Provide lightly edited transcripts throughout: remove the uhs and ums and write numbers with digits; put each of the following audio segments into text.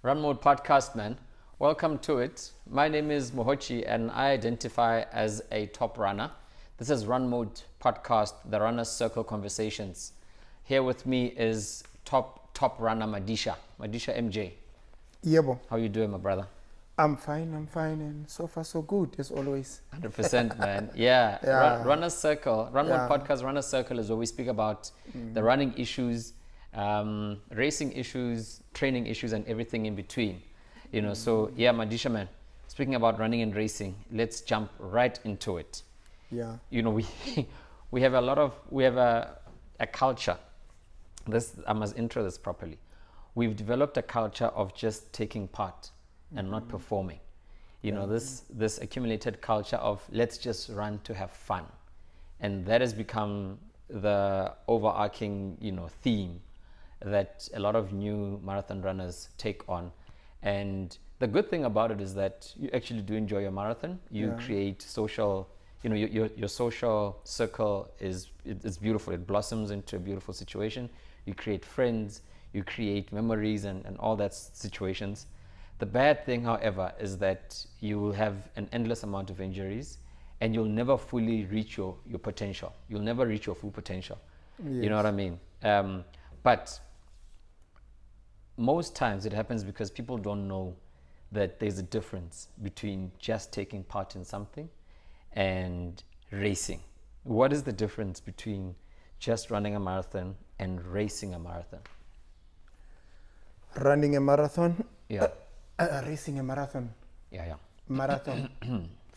RUNMODE podcast, man. Welcome to it. My name is Mohotjie and I identify as a top runner. This is RUNMODE podcast, the Runner's Circle Conversations. Here with me is top runner Madisha. Madisha MJ. Yebo. How you doing, my brother? I'm fine, and so far so good, as always. 100%, man. Yeah. Runner's Circle, RUNMODE podcast, Runner's Circle is where we speak about the running issues, racing issues, training issues, and everything in between. You know, so yeah, Madisha, man, speaking about running and racing, let's jump right into it. Yeah. You know, we have a culture. I must intro this properly. We've developed a culture of just taking part and not performing. You know, this accumulated culture of let's just run to have fun. And that has become the overarching, theme that a lot of new marathon runners take on. And the good thing about it is that you actually do enjoy your marathon. You create social, your social circle is beautiful. It blossoms into a beautiful situation. You create friends, you create memories and all that situations. The bad thing, however, is that you will have an endless amount of injuries and you'll never fully reach your potential. You'll never reach your full potential. Yes. You know what I mean? But most times it happens because people don't know that there's a difference between just taking part in something and racing. What is the difference between just running a marathon and racing a marathon? Running a marathon? Yeah. Racing a marathon? Yeah. Marathon.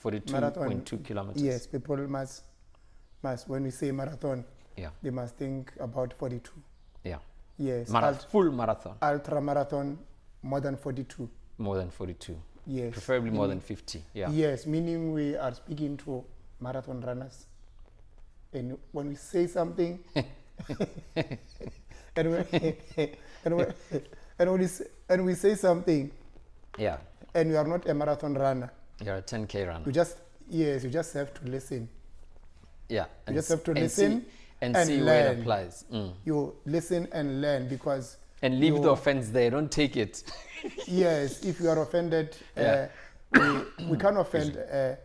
42.2 kilometers. Yes, people must, when we say marathon, they must think about 42. Yeah. Yes. Full marathon. Ultra marathon, more than 42. More than 42. Yes. Preferably more than 50. Yeah. Yes, meaning we are speaking to marathon runners. And when we say something, and we say something, and you are not a marathon runner. You're a 10K runner. You just have to listen. Yeah. You just have to listen and see learn. where it applies. You listen and learn because... And leave the offense there. Don't take it. Yes. If you are offended, we can't offend a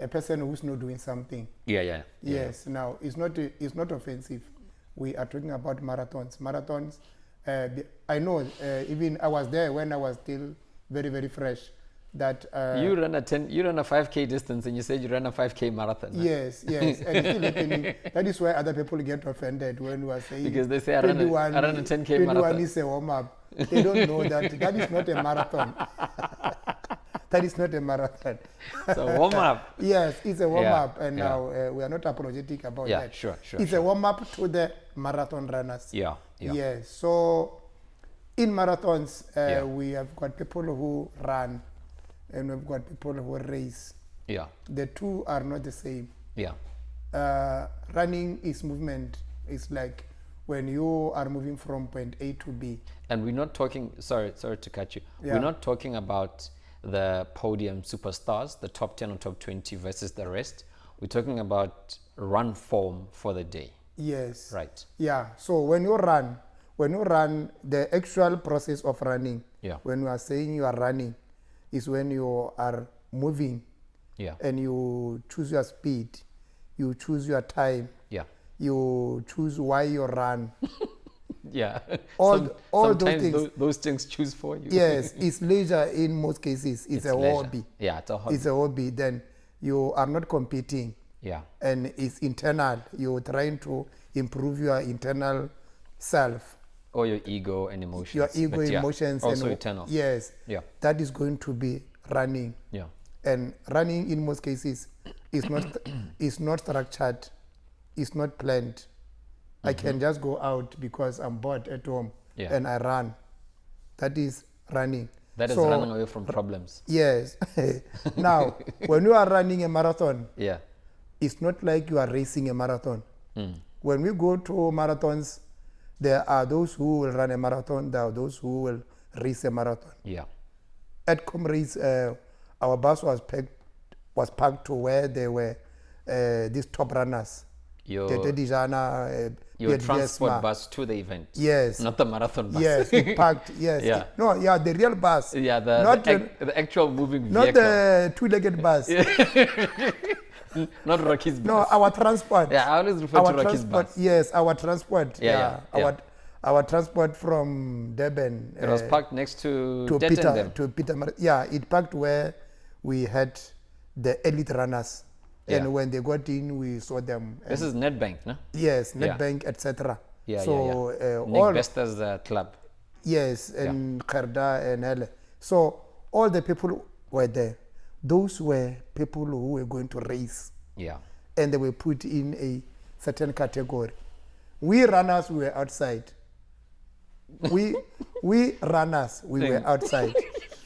person who's not doing something. Yeah. Yes. Now, it's not offensive. We are talking about marathons. Marathons, I know, even I was there when I was still very, very fresh. That you run a 5K distance and you said you ran a 5K marathon. Yes, and it's still happening. That is why other people get offended when we are saying, because they say I ran a 10K marathon. 21 is a warm-up. They don't know that is not a marathon. That is not a marathon. It's a warm-up. Yes, it's a warm-up, and now we are not apologetic about that. Sure. It's a warm-up to the marathon runners. Yeah. Yes. So in marathons, we have got people who run, and we've got people who race. Yeah. The two are not the same. Yeah. Running is movement. It's like when you are moving from point A to B. And we're not talking, sorry to cut you. Yeah. We're not talking about the podium superstars, the top 10 or top 20 versus the rest. We're talking about run form for the day. Yes. Right. Yeah. So when you run, the actual process of running, when you are saying you are running, is when you are moving, and you choose your speed, you choose your time, you choose why you run. Sometimes those things choose for you. Yes, it's leisure in most cases. It's a hobby. Yeah, it's a hobby. It's a hobby. Then you are not competing. Yeah. And it's internal. You're trying to improve your internal self. Or your ego and emotions. Your ego, emotions. Also internal. Yes. Yeah. That is going to be running. Yeah. And running in most cases is not structured. It's not planned. I can just go out because I'm bored at home and I run. That is running. That is running away from problems. Yes. Now, when you are running a marathon, it's not like you are racing a marathon. When we go to marathons, there are those who will run a marathon, there are those who will race a marathon. Yeah. At Comrades, our bus was parked to where there were these top runners. Your your transport bus to the event. Yes. Not the marathon bus. Yes, it packed. Yes. Yeah. The real bus. Yeah, the actual moving vehicle. Not the two-legged bus. Not Rocky's bus. No, our transport. Yeah, I always refer to Rocky's bus. Yes, our transport. Yeah. Our transport from Durban. It was parked next to Peter. Yeah, it parked where we had the elite runners. Yeah. And when they got in, we saw them. This is Nedbank, no? Yes, Nedbank, etc. Nick all Bester's club. Yes, and Kherda and Hele. So all the people were there. Those were people who were going to race. Yeah. And they were put in a certain category. We runners, we were outside. We runners, we were outside.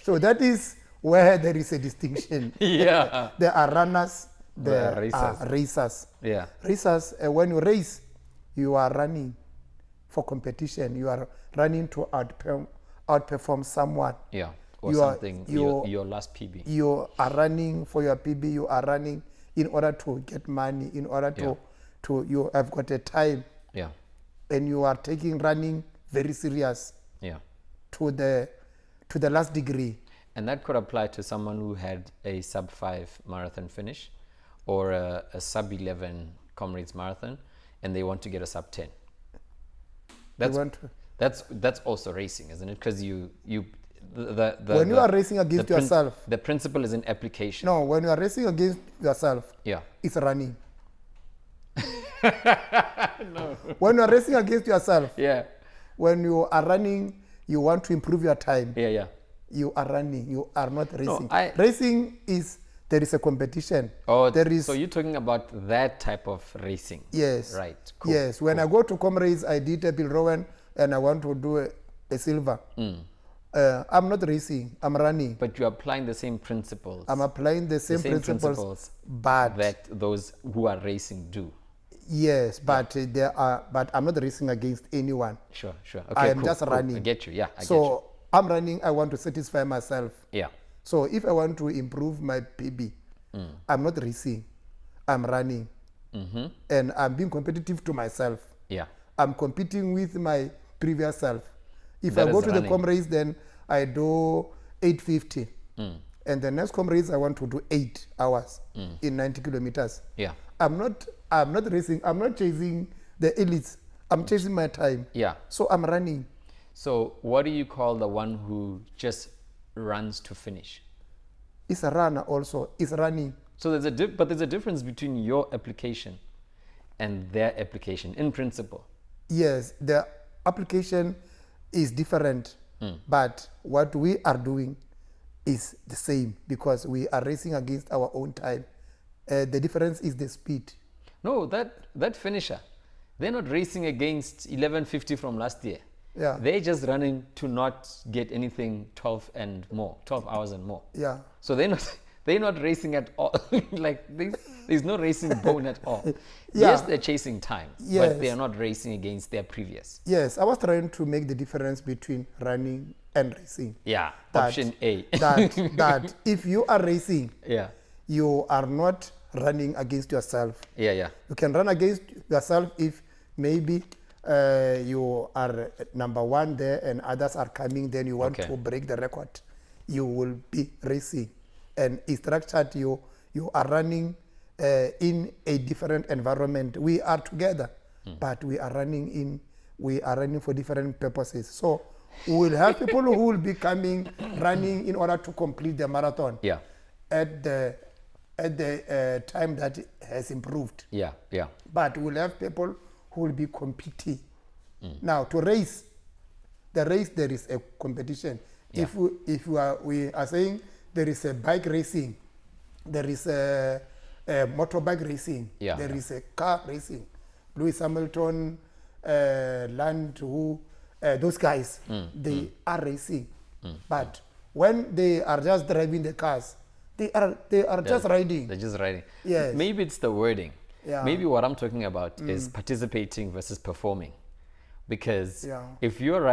So that is where there is a distinction. Yeah. There are runners, there are racers. Yeah. Racers, when you race, you are running for competition. You are running to outperform someone. Yeah. Or your last PB. You are running for your PB. You are running in order to get money, in order to you have got a time. Yeah. And you are taking running very serious. Yeah. To the last degree. And that could apply to someone who had a sub-5 marathon finish or a sub-11 Comrades Marathon, and they want to get a sub-10. That's also racing, isn't it? Because when you are racing against yourself, the principle is in application. No, when you are racing against yourself, it's running. No. When you are racing against yourself, when you are running, you want to improve your time. You are running. You are not racing. No, racing is there is a competition. Oh, so you're talking about that type of racing? Yes. Right. Cool. Yes. When I go to Comrades, I did a Bill Rowan, and I want to do a silver. I'm not racing. I'm running. But you're applying the same principles. I'm applying the same principles, but that those who are racing do. Yes, but But I'm not racing against anyone. Sure. Okay, I am just running. I get you. Yeah. I get you. I'm running. I want to satisfy myself. Yeah. So if I want to improve my PB, I'm not racing. I'm running, and I'm being competitive to myself. Yeah. I'm competing with my previous self. If I go to the Comrades, then I do 8:50, and the next Comrades I want to do 8 hours in 90 kilometers. Yeah. I'm not racing. I'm not chasing the elites. I'm chasing my time. Yeah. So I'm running. So what do you call the one who just runs to finish? It's a runner also. It's running. So there's a difference between your application and their application in principle. Yes, the application is different, but what we are doing is the same because we are racing against our own time. The difference is the speed. No, that finisher, they're not racing against 11:50 from last year. Yeah. They're just running to not get anything 12 hours and more. Yeah. So they're not racing at all. Like there's no racing bone at all. Yeah. Yes, they're chasing time, but they are not racing against their previous. Yes, I was trying to make the difference between running and racing. Yeah, option A. that if you are racing, you are not running against yourself. Yeah. You can run against yourself if maybe you are number 1 there and others are coming, then you want to break the record. You will be racing. And it's structured, you are running in a different environment. We are together, but we are running for different purposes. So we will have people who will be running in order to complete the marathon. Yeah. At the time that has improved. Yeah. But we'll have people who will be competing. Now to race, there is a competition. Yeah. If we are saying there is a bike racing, there is a motorbike racing, there is a car racing. Lewis Hamilton, those guys, they are racing. But when they are just driving the cars, they are just riding. They're just riding. Yes. Maybe it's the wording. Yeah. Maybe what I'm talking about is participating versus performing. Because if you're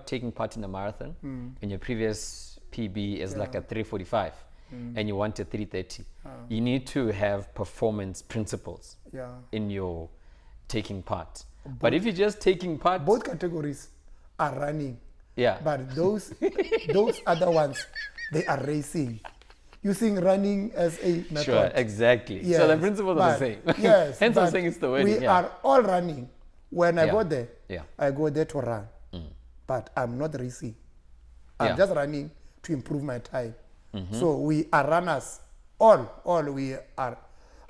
taking part in a marathon and your previous PB is like a 3:45, and you want a 3:30, you need to have performance principles in your taking part. But if you're just taking part, both categories are running. Yeah. But those other ones, they are racing, using running as a method. Sure, exactly. Yes, so the principles are the same. Yes. Hence I'm saying it's the wording. We are all running. When I go there, Yeah. I go there to run. But I'm not racing. I'm just running to improve my time. So we are runners. All we are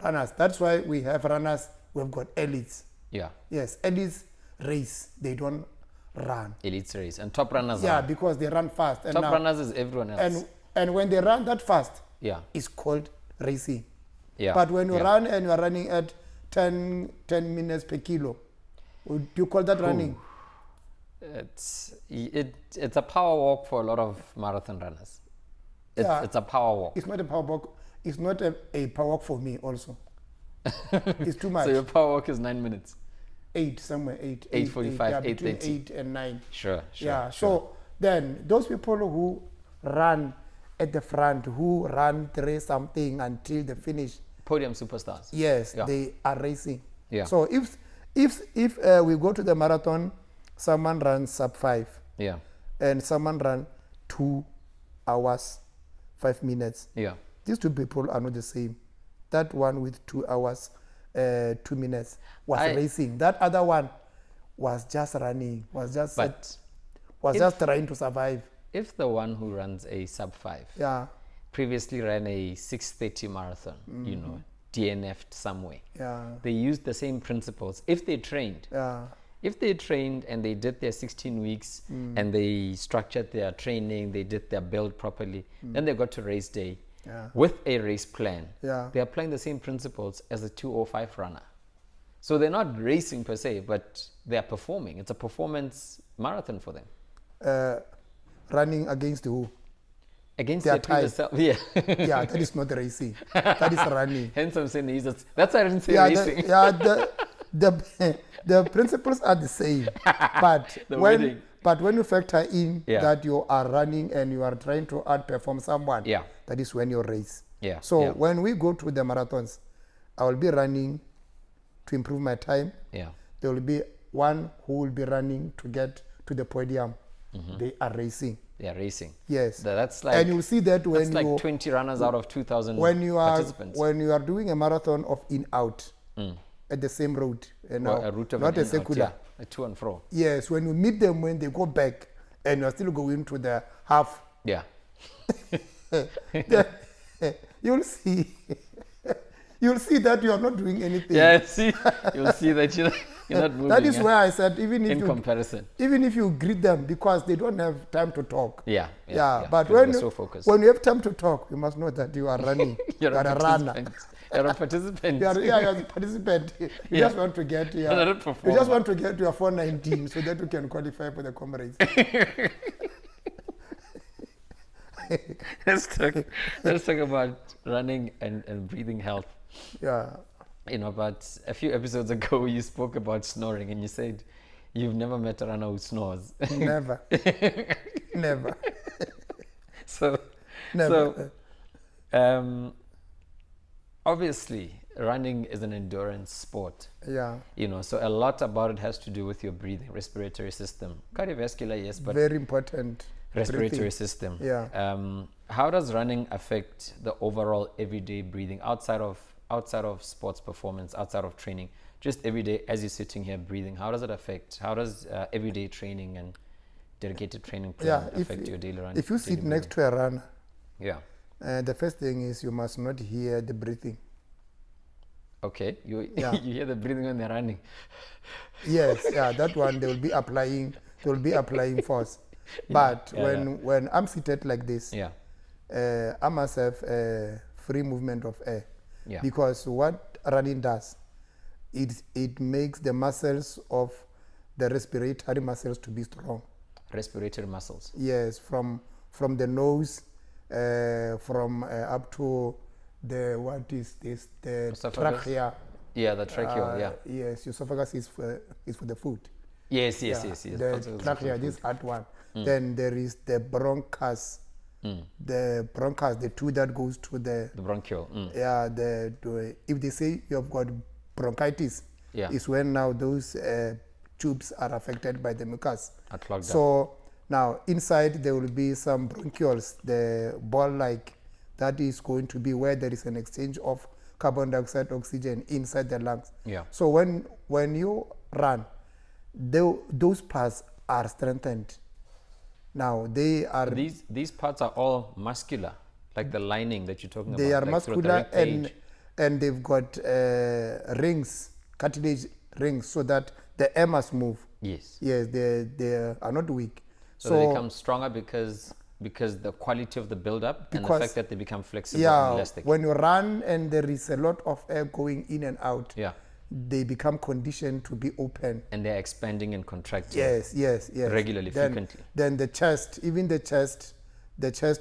runners. That's why we have runners. We've got elites. Yeah. Yes, elites race. They don't run. Elites race. And top runners Yeah, run. because they run fast. And top now, runners is everyone else. And when they run that fast, Yeah. it's called racing. Yeah. But when you run and you are running at 10 minutes per kilo, would you call that running? It's a power walk for a lot of marathon runners. It's a power walk. It's not a power walk. It's not a power walk for me also. It's too much. So your power walk is 9 minutes. 8 somewhere, 8. 8:45, between 8:30. 8 and 9. Sure. Yeah. So then those people who run at the front, who run 3 something until the finish. Podium superstars. Yes, they are racing. Yeah. So if we go to the marathon, someone runs sub 5. Yeah. And someone ran 2 hours, 5 minutes. Yeah. These two people are not the same. That one with 2 hours, 2 minutes was racing. That other one was just running, was just trying to survive. If the one who runs a sub 5 previously ran a 6:30 marathon, DNF'd somewhere, they used the same principles. If they trained, and they did their 16 weeks and they structured their training, they did their build properly, then they got to race day with a race plan. They're applying the same principles as a 2:05 runner. So they're not racing per se, but they're performing. It's a performance marathon for them. Running against who? Against their previous self. Yeah. Yeah, that is not racing. That is running. Hence I'm saying that's why I didn't say racing. The principles are the same. But when you factor in that you are running and you are trying to outperform someone, that is when you race. So when we go to the marathons, I will be running to improve my time. There will be one who will be running to get to the podium. They are racing. They are racing. Yes. That's like, and you see that when that's like 20 runners out of 2,000 participants. When you are doing a marathon of in-out at the same road, a route of not a circular, a to and fro. Yes, when you meet them when they go back and you are still going to the half. Yeah. You'll see that you are not doing anything. Yeah, you'll see that you're not moving. That is where I said even if you greet them because they don't have time to talk. But when you have time to talk, you must know that you are running. You're a runner. You're a participant. You're a participant. You just want to get your 419 so that you can qualify for the Comrades. Let's talk about running and breathing health. But a few episodes ago you spoke about snoring and you said you've never met a runner who snores. Never. Never. Obviously running is an endurance sport. So a lot about it has to do with your breathing, respiratory system, cardiovascular, yes, but very important. Respiratory system. How does running affect the overall everyday breathing outside of sports performance, outside of training, just every day as you're sitting here breathing? How does it affect? How does everyday training and dedicated training plan affect your daily running? If you sit next to a runner, the first thing is you must not hear the breathing. Okay, you hear the breathing when they're running. Yes, that one they will be applying force. But when I'm seated like this, I must have free movement of air. Because what running does, it makes the muscles of the respiratory muscles to be strong. Respiratory muscles. Yes, from the nose, up to the trachea. Yeah, the trachea. Yes, esophagus is for the food. Yes. The trachea, this hard one. Then there is the bronchus, the bronchus, the tube that goes to the bronchial. Yeah, if they say you have got bronchitis, is when now those tubes are affected by the mucus. So now inside there will be some bronchioles, the ball-like, that is going to be where there is an exchange of carbon dioxide, oxygen inside the lungs. So when you run, those parts are strengthened. Now they are these parts are all muscular, like the lining that you're talking about. They are like muscular and they've got rings, cartilage rings, so that the air must move. Yes. Yes, they are not weak. So they become stronger because the quality of the build-up and the fact that they become flexible and elastic. When you run and there is a lot of air going in and out, they become conditioned to be open. And they're expanding and contracting. Yes. Regularly, frequently. Then the chest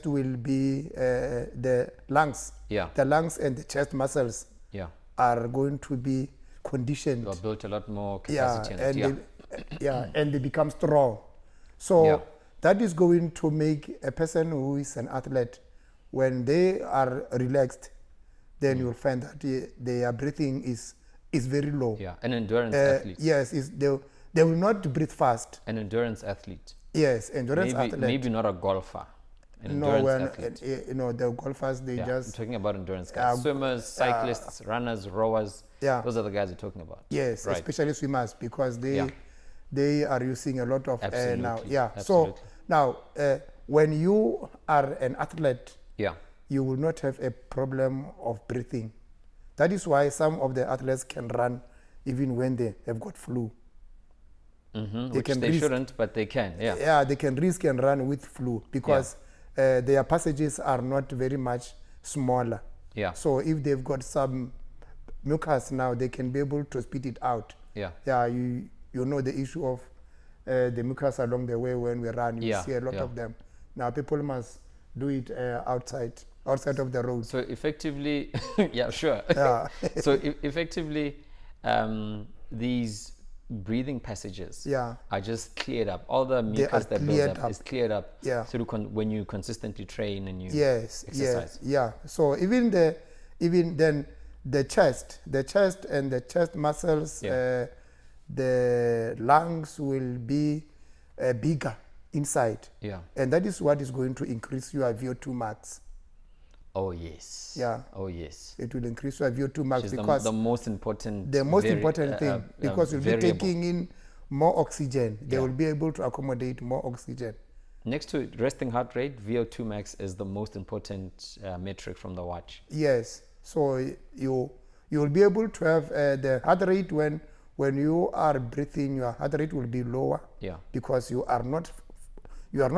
will be the lungs. The lungs and the chest muscles are going to be conditioned. Or built a lot more capacity. And they become strong. So that is going to make a person who is an athlete, when they are relaxed, then you'll find that their breathing is very low. An endurance athlete. Yes, they will not breathe fast. An endurance athlete. Yes, endurance athlete. Maybe not a golfer. The golfers, they just... I'm talking about endurance guys. Swimmers, cyclists, runners, rowers. Those are the guys we're talking about. Yes, right. Especially swimmers, because they are using a lot of air now. Absolutely. So now, when you are an athlete, you will not have a problem of breathing. That is why some of the athletes can run even when they have got flu. Which they shouldn't, but they can. They can risk and run with flu because their passages are not very much smaller. So if they've got some mucus now, they can be able to spit it out. You know the issue of the mucus along the way when we run. You see a lot of them. Now people must do it outside of the road. So effectively, So effectively, these breathing passages are just cleared up. All the mucus that builds up is cleared up through when you consistently train and you exercise. So even then the chest and the chest muscles, the lungs will be bigger inside. And that is what is going to increase your VO2 max. Oh yes. Oh yes. It will increase your VO2 max because the most important thing, because you'll be taking in more oxygen. They will be able to accommodate more oxygen. Next to resting heart rate, VO2 max is the most important metric from the watch. Yes. So you will be able to have the heart rate when you are breathing, your heart rate will be lower. Because you are not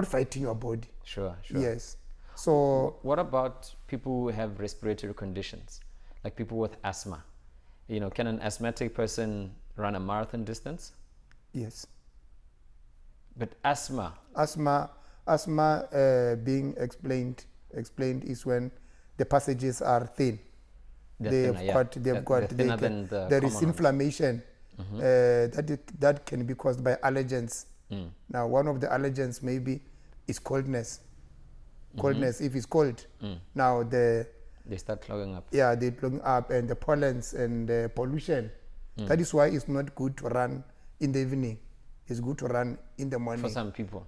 fighting your body. Sure. Yes. So what about people who have respiratory conditions, like people with asthma? Can an asthmatic person run a marathon distance? Yes. But asthma being explained is when the passages are thin. There is inflammation that can be caused by allergens. Now, one of the allergens maybe is coldness. If it's cold, now they start clogging up. They clog up, and the pollens and the pollution. That is why it's not good to run in the evening. It's good to run in the morning. For some people.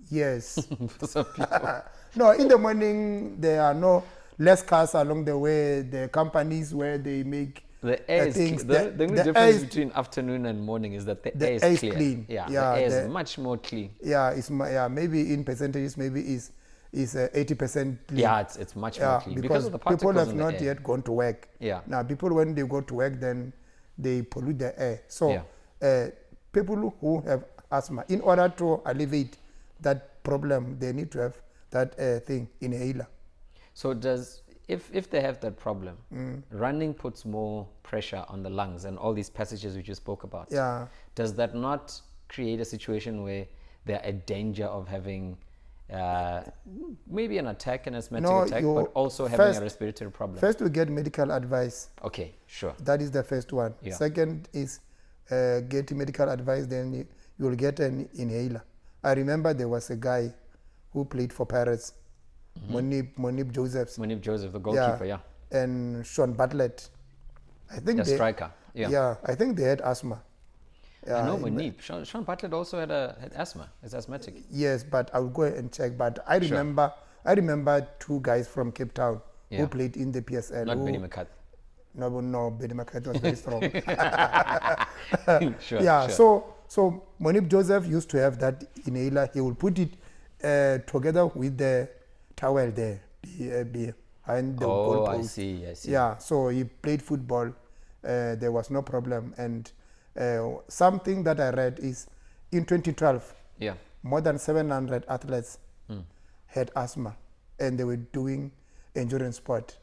Yes. For some people. No, in the morning there are less cars along the way. The companies where they make the air is things. The only difference between afternoon and morning is that the air is clear. Clean. The air is much more clean. Maybe in percentages, maybe is 80% clean. It's much more clean because of the particles people have in the not air. yet gone to work. Now people, when they go to work, then they pollute the air. So people who have asthma, in order to alleviate that problem, they need to have that inhaler. So if they have that problem, running puts more pressure on the lungs and all these passages which you spoke about. Does that not create a situation where they're at danger of having maybe an asthmatic attack, but also having a respiratory problem? First, we get medical advice. Okay, sure. That is the first one. Second is get medical advice, then you will get an inhaler. I remember there was a guy who played for Pirates, Monip Josephs. Monip Joseph, the goalkeeper, yeah. And Sean Bartlett. I think the striker, yeah. Yeah, I think they had asthma. I know Monip. Sean Bartlett also had asthma. He's asthmatic. Yes, but I'll go and check. But I remember two guys from Cape Town who played in the PSL. Not Benny McCarthy. No, Benny McCarthy was very strong. Sure. So Monip Joseph used to have that inhaler. He would put it together with the towel there behind the goalpost. I see. Yeah, so he played football. There was no problem. And something that I read is in 2012, more than 700 athletes had asthma, and they were doing endurance sport.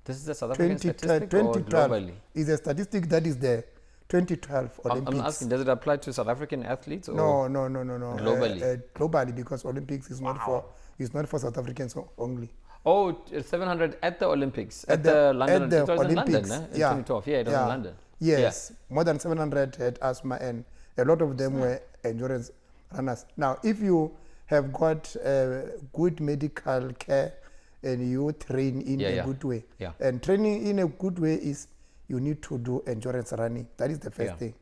This is a South African statistic or globally? Is a statistic that is there. 2012 Olympics. I'm asking, does it apply to South African athletes? Or no. Globally? Globally, because Olympics is not for South Africans only. Oh, 700 at the Olympics, at the London. It was in London, in 2012. Yeah, it was in London. Yes, more than 700 had asthma, and a lot of them were endurance runners. Now, if you have got good medical care and you train in a good way, and training in a good way is you need to do endurance running. That is the first thing.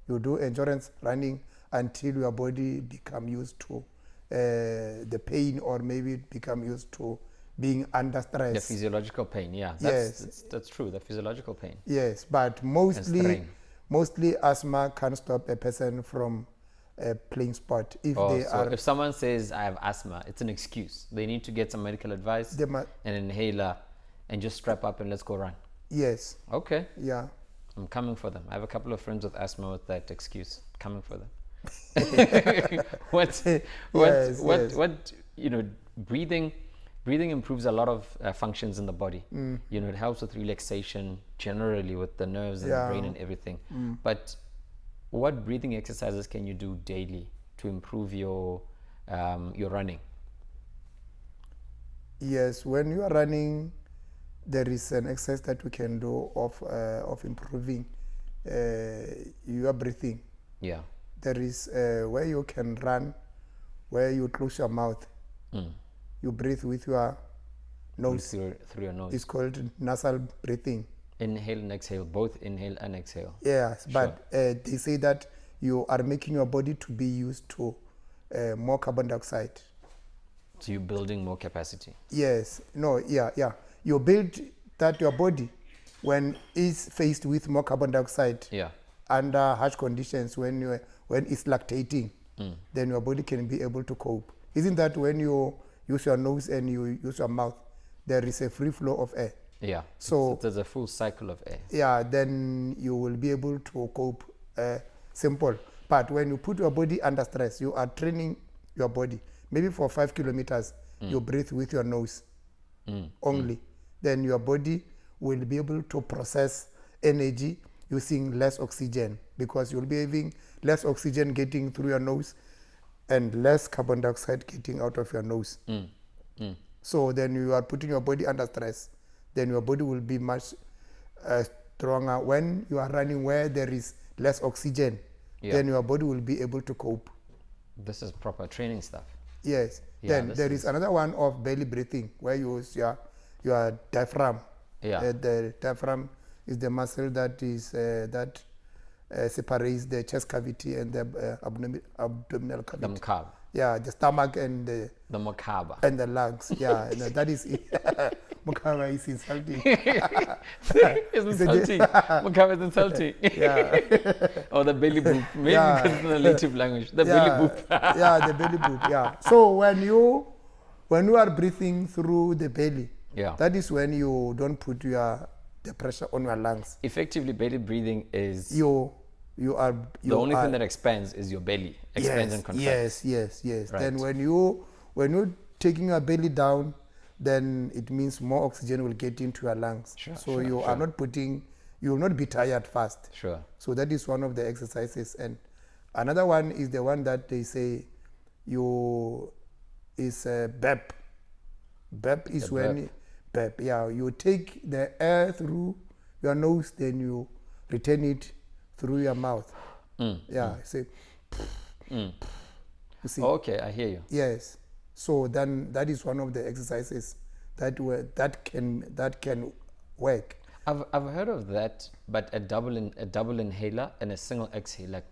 You do endurance running until your body become used to the pain, or maybe become used to being under stress. The physiological pain, that's true, the physiological pain. Yes, but mostly asthma can stop a person from playing sport. If someone says I have asthma, it's an excuse. They need to get some medical advice, an inhaler, and just strap up and let's go run. Yes. Okay. Yeah. I'm coming for them. I have a couple of friends with asthma with that excuse. Coming for them. What breathing improves a lot of functions in the body. It helps with relaxation, generally with the nerves and the brain and everything. But what breathing exercises can you do daily to improve your running? Yes, when you are running, there is an exercise that we can do of improving your breathing. Yeah. There is where you can run, where you close your mouth. You breathe with your nose. Through your nose. It's called nasal breathing. Inhale and exhale, both inhale and exhale. Yes, but they say that you are making your body to be used to more carbon dioxide. So you're building more capacity. Yes. You build that your body, when it's faced with more carbon dioxide, under harsh conditions, when it's lactating, then your body can be able to cope. Isn't that when you use your nose and you use your mouth, there is a free flow of air? Yeah. So there's a full cycle of air. Yeah, then you will be able to cope. Simple. But when you put your body under stress, you are training your body. Maybe for 5 kilometers, you breathe with your nose only. Then your body will be able to process energy using less oxygen, because you'll be having less oxygen getting through your nose and less carbon dioxide getting out of your nose. So then you are putting your body under stress. Then your body will be much stronger. When you are running where there is less oxygen, then your body will be able to cope. This is proper training stuff. Yes. Then there is another one of belly breathing, where you use your diaphragm. The diaphragm is the muscle that is separates the chest cavity and the abdominal cavity. The macabre. Yeah, the stomach and the macabre. And the lungs. Yeah, that is it. Macabre is insulting. It's insulting. Macabre is insulting. Yeah. Or the belly boop. Maybe because it's in the native language. The belly boop. The belly boop. Yeah. So when you are breathing through the belly, that is when you don't put the pressure on your lungs. Effectively, belly breathing is the only thing that expands is your belly. Expands and contracts. Yes. Right. Then when you're taking your belly down, then it means more oxygen will get into your lungs. You will not be tired fast. Sure. So that is one of the exercises. And another one is the one that they say is BEP. BEP is BEP. Yeah, you take the air through your nose, then you return it through your mouth. Say. You see? Okay, I hear you. Yes. So then that is one of the exercises that can work. I've heard of that, but a double inhaler and a single exhale, like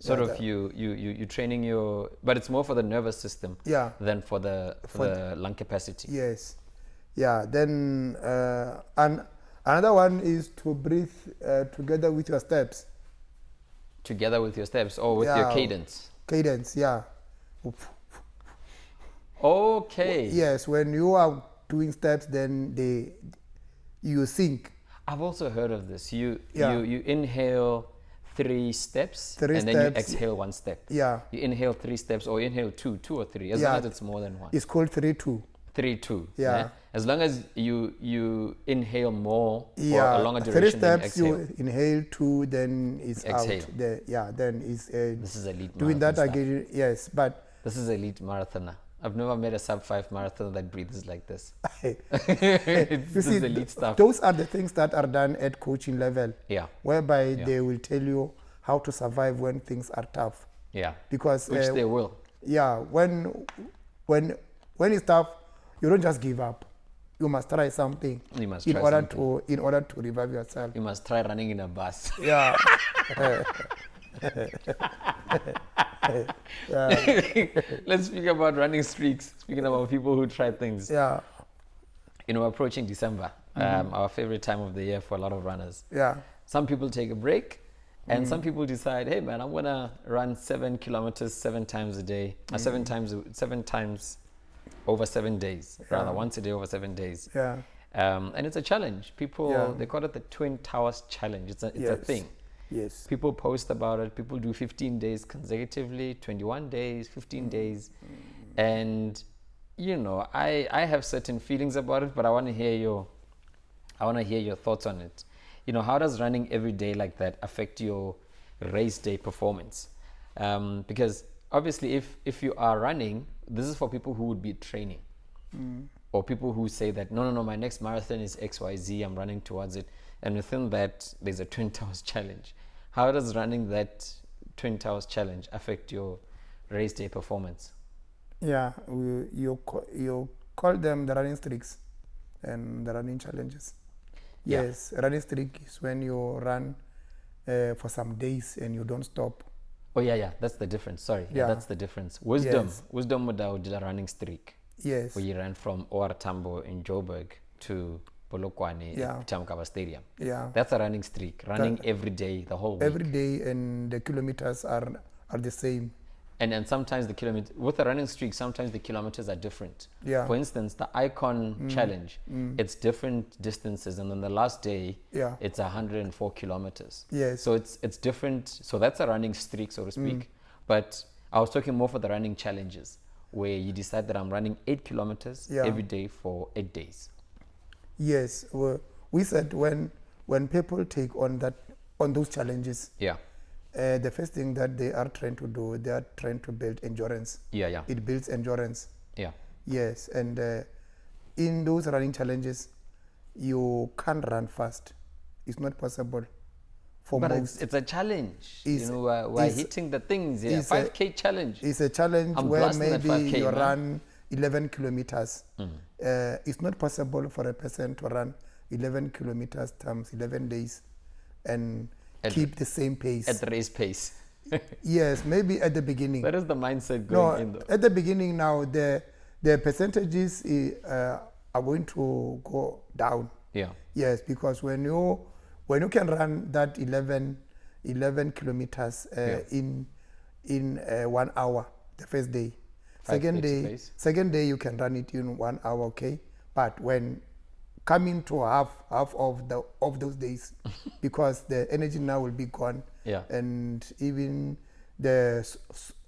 sort of you training your, but it's more for the nervous system than for the lung capacity. Yes. Yeah. Then and another one is to breathe together with your steps. Together with your steps, or with your cadence. Cadence, yeah. Okay. Yes, when you are doing steps, then you sink. I've also heard of this. You inhale 3 steps, then you exhale 1 step. Yeah. You inhale 3 steps, or you inhale 2 or 3, as long as it's more than 1. It's called 3-2. 3-2. Yeah. As long as you inhale more for a longer duration 3 steps, than you you inhale 2, then it's exhale. Out. Then it's this is elite doing that stuff. again. Yes, but this is elite marathoner. I've never met a sub-5 marathoner that breathes like this. You see, elite stuff. Those are the things that are done at coaching level. Yeah. Whereby they will tell you how to survive when things are tough. Yeah. Because which they will. Yeah. When it's tough, you don't just give up. You must try something. You must in try order something. in order to revive yourself. You must try running in a bus. Yeah. Let's speak about running streaks. Speaking about people who try things. Yeah. Approaching December, our favorite time of the year for a lot of runners. Yeah. Some people take a break, and some people decide, hey man, I'm gonna run 7 kilometers 7 times a day, 7 times over 7 days, rather once a day over 7 days. Yeah. And it's a challenge. People they call it the Twin Towers Challenge. It's a thing. Yes. People post about it. People do 15 days consecutively, 21 days, 15 days. And, I have certain feelings about it, but I want to hear your thoughts on it. How does running every day like that affect your race day performance? Because obviously if you are running, this is for people who would be training. Or people who say that, no, my next marathon is XYZ, I'm running towards it. And within that, there's a Twin Towers Challenge. How does running that Twin Towers Challenge affect your race day performance? Yeah, you call them the running streaks and the running challenges. Yes, running streak is when you run for some days and you don't stop. Oh, yeah, that's the difference. Sorry, that's the difference. Wisdom Modao did a running streak. Yes. Where you ran from OR Tambo in Joburg to Polokwane at Tamkaba Stadium. Yeah. That's a running streak. Running every day, the whole week. Every day, and the kilometers are the same. And sometimes with a running streak, sometimes the kilometers are different. Yeah. For instance, the Icon Challenge, it's different distances, and then the last day, it's 104 kilometers. Yes. So it's different. So that's a running streak, so to speak. But I was talking more for the running challenges, where you decide that I'm running 8 kilometers every day for 8 days. Yes, we said when people take on those challenges, the first thing that they are trying to do, they are trying to build endurance. Yeah. It builds endurance. Yeah. Yes, and in those running challenges, you can't run fast. It's not possible. But it's a challenge. We're hitting the things here. 5K challenge. It's a challenge where maybe you run 11 kilometers. It's not possible for a person to run 11 kilometers times 11 days and keep the same pace. At the race pace. Yes, maybe at the beginning. Where is the mindset going in though? At the beginning now, the percentages are going to go down. Yeah. Yes, because when you can run that 11 kilometers in 1 hour, the first day. Second day you can run it in 1 hour, okay? But when coming to half of those days, because the energy now will be gone, and even the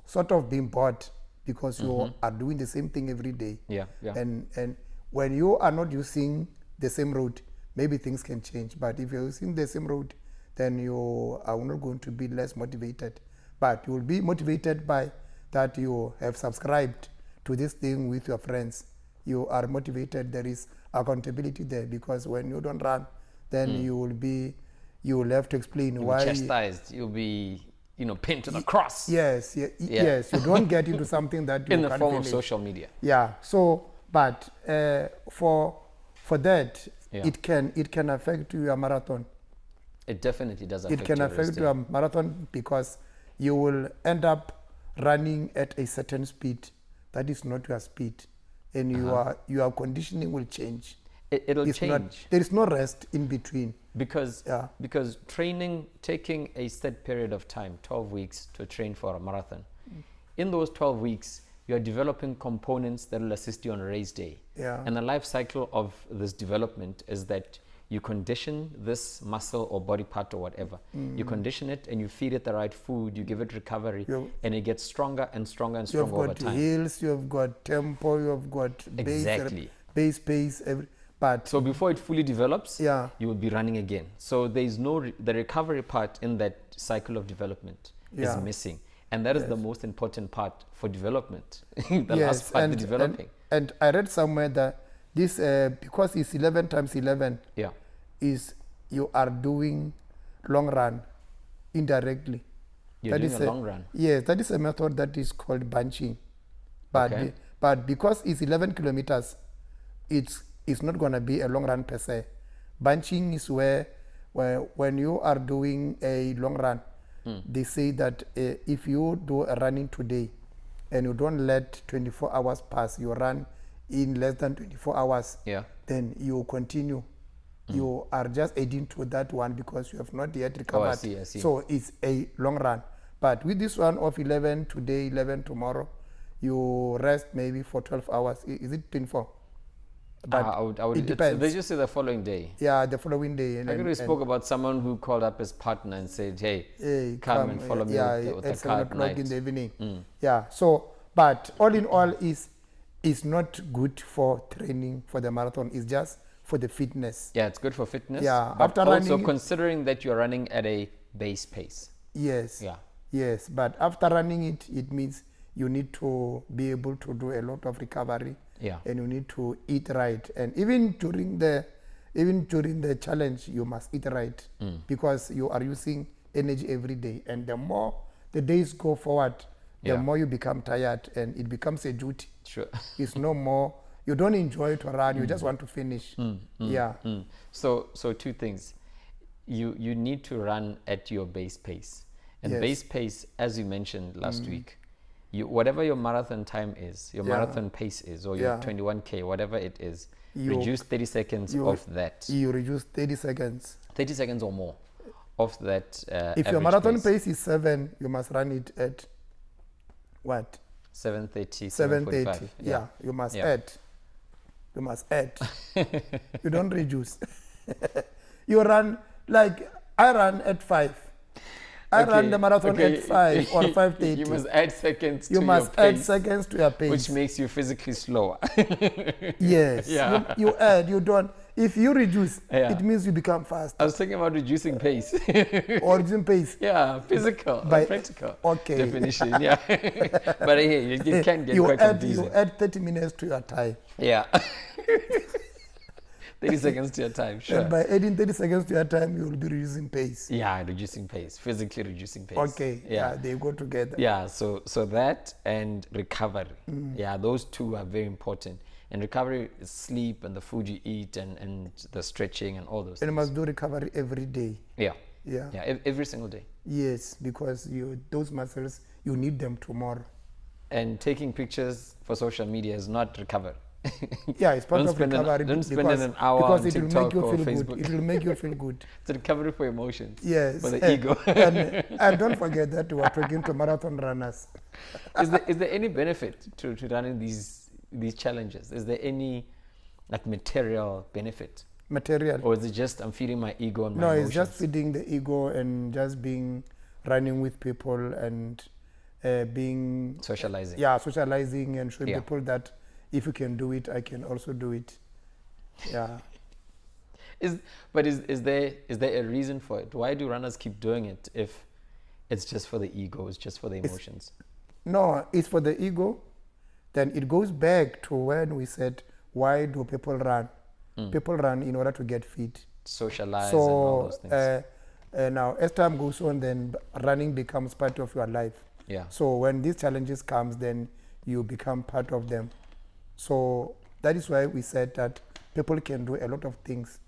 sort of being bored because you are doing the same thing every day. Yeah. And when you are not using the same road, maybe things can change. But if you're using the same road, then you are not going to be less motivated. But you will be motivated by that you have subscribed to this thing with your friends. You are motivated. There is accountability there, because when you don't run, then you will have to explain why. Chastised. You'll be pinned to the cross. Yes, yes. You don't get into something that you in the can't form finish. of social media. Yeah. So, but for that, Yeah. it can affect your marathon. It definitely does affect It can your affect resting. your marathon because you will end up running at a certain speed that is not your speed, and your conditioning will change. It'll change. There is no rest in between. Because training, taking a set period of time, 12 weeks to train for a marathon, in those 12 weeks, you're developing components that will assist you on a race day. Yeah. And the life cycle of this development is that you condition this muscle or body part or whatever. You condition it and you feed it the right food, you give it recovery, and it gets stronger and stronger and stronger over time. You have got hills, you have got tempo, you have got base pace, but so before it fully develops, yeah, you will be running again. So there is no the recovery part in that cycle of development is missing, and that is the most important part for development. The last part, the developing. And I read somewhere that this because it's 11 times 11. Yeah, is you are doing long run indirectly. You're doing a long run. Yes, that is a method that is called bunching. But but because it's 11 kilometers, it's not going to be a long run per se. Bunching is where when you are doing a long run, they say that if you do a running today and you don't let 24 hours pass, you run in less than 24 hours, then you continue. You are just adding to that one because you have not yet recovered. I see. So it's a long run. But with this one of 11 today, 11 tomorrow, you rest maybe for 12 hours. Is it 24? But it depends. They just say the following day. Yeah, the following day. I think we spoke about someone who called up his partner and said, hey, come and follow me with the at car 7 at o'clock night. in the evening. Yeah, so, but all in all is not good for training for the marathon. It's just for the fitness. Yeah, it's good for fitness. Yeah, but after also running, considering that you're running at a base pace. Yes. Yeah. Yes, but after running it means you need to be able to do a lot of recovery. Yeah. And you need to eat right. And even during the challenge, you must eat right because you are using energy every day. And the more the days go forward, the more you become tired, and it becomes a duty. Sure. It's no more. You don't enjoy to run. You just want to finish. So two things. You need to run at your base pace. And base pace, as you mentioned last week, whatever your marathon time is, your marathon pace is, or your 21K, whatever it is, reduce 30 seconds of that. You reduce 30 seconds. 30 seconds or more of that if your marathon pace is 7, you must run it at what? 7:30, 7:30. Yeah, you must add. You must add. You don't reduce. You run, like I run at 5. I run the marathon at 5 or 5:30. You must add seconds to your pace. You must add seconds to your pace. Which makes you physically slower. Yes. Yeah. You add, you don't. If you reduce, it means you become fast. I was thinking about reducing pace. Or reducing pace. Yeah, physical, practical. Okay. Definition, yeah. But hey, it can get quite confusing. You add 30 minutes to your time. Yeah. 30 seconds to your time, sure. And by adding 30 seconds to your time, you will be reducing pace. Yeah, reducing pace, physically reducing pace. Okay, yeah, they go together. Yeah, so that and recovery. Yeah, those two are very important. And recovery is sleep and the food you eat and the stretching and all those things. And you must do recovery every day. Yeah, every single day. Yes, because those muscles, you need them tomorrow. And taking pictures for social media is not recovery. Yeah, it's part of recovery. Don't spend an hour on TikTok or Facebook. It will make you feel good. It's a recovery for emotions. Yes. For the ego. and don't forget that we are talking to marathon runners. Is there any benefit to running these challenges? Is there any material benefit? Material. Or is it just I'm feeding my ego and my emotions? No, it's just feeding the ego and just running with people and being... Socializing. Socializing and showing people that if you can do it, I can also do it. Yeah. Is there a reason for it? Why do runners keep doing it if it's just for the ego, it's just for the emotions? No, it's for the ego. Then it goes back to when we said, why do people run? People run in order to get fit. Socialize and all those things. Now, as time goes on, then running becomes part of your life. Yeah. So when these challenges comes, then you become part of them. So that is why we said that people can do a lot of things.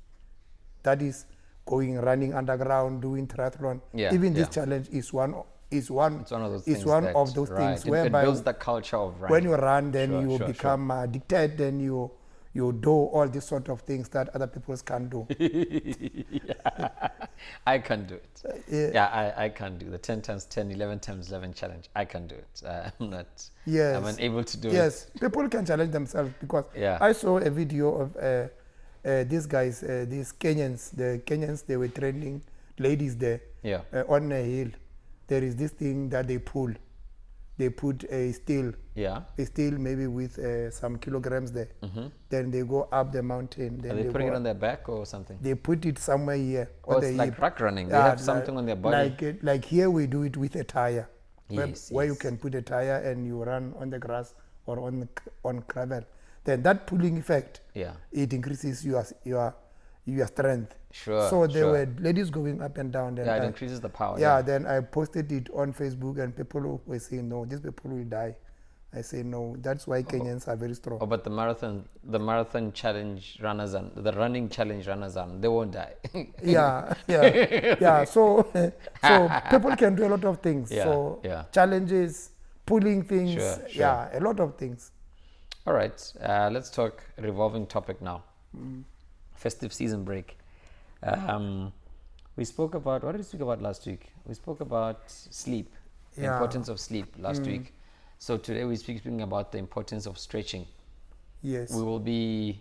That is running underground, doing triathlon. Yeah, Even this yeah. challenge is one It's one of those things. Right. Things whereby it builds the culture of running. when you run, then Sure, you sure, become addicted, then you do all these sort of things that other people can't do. Yeah. I can't do it. I can't do the 10 times 10, 11 times 11 challenge. I can't do it. I'm not. Yes. I'm unable to do it. Yes, people can challenge themselves because Yeah. I saw a video of these guys, these Kenyans. The Kenyans, they were training ladies there. Yeah. On a hill. There is this thing that they pull. They put a steel. Yeah. A steel maybe with some kilograms there. Mm-hmm. Then they go up the mountain. Then Are they putting it on their back or something? They put it somewhere here. Oh, it's like rock running. They have something on their body. Like here we do it with a tire. Yes, where you can put a tire and you run on the grass or on gravel. Then that pulling effect, it increases your strength. Sure. So there were ladies going up and down. Then it increases the power. Then I posted it on Facebook and people were saying, no, these people will die. I say no. That's why Kenyans are very strong. Oh, but the marathon challenge runners and the running challenge runners they won't die. Yeah. So people can do a lot of things. Challenges, pulling things. Sure. A lot of things. All right. Let's talk revolving topic now. Festive season break. We spoke about, what did we speak about last week? We spoke about sleep, the importance of sleep last week. So today we're speaking about the importance of stretching. Yes. We will be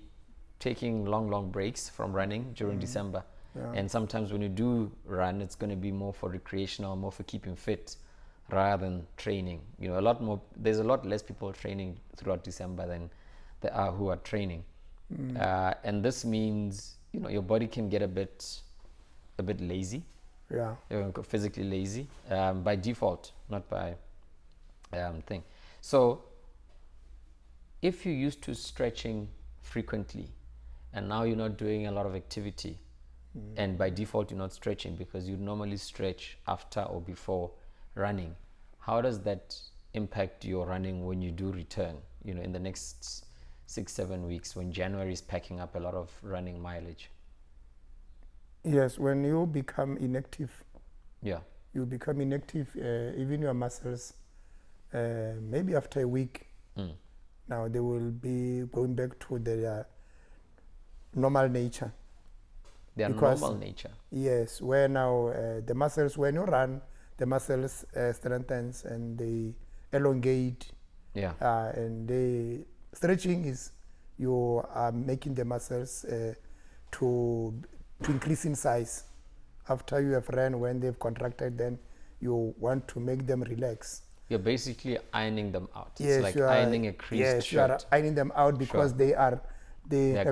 taking long breaks from running during December. Yeah. And sometimes when you do run, it's going to be more for recreational, more for keeping fit rather than training. You know, there's a lot less people training throughout December than there are who are training. And this means, your body can get a bit lazy. Yeah. Physically lazy by default, not by thing. So if you're used to stretching frequently and now you're not doing a lot of activity and by default you're not stretching because you normally stretch after or before running, how does that impact your running when you do return, in the next 6-7 weeks when January is packing up a lot of running mileage? Yes, when you become inactive, you become inactive, even your muscles, maybe after a week, now they will be going back to their normal nature. Their normal nature? Yes, where now the muscles, when you run, the muscles strengthens and they elongate. Yeah. And the stretching is you are making the muscles to increase in size. After you have run, when they've contracted, then you want to make them relax. You're basically ironing them out. It's like ironing a creased shirt. You are ironing them out because they are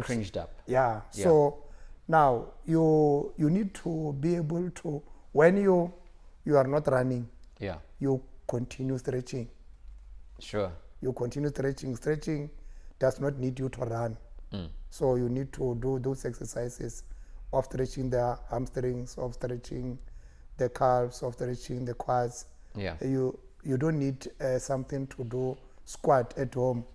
cringed up. Yeah. So now you need to be able to, when you are not running, you continue stretching. Sure. You continue stretching. Stretching does not need you to run. So you need to do those exercises of stretching the hamstrings, of stretching the calves, of stretching the quads. Yeah. You don't need something to do squat at home.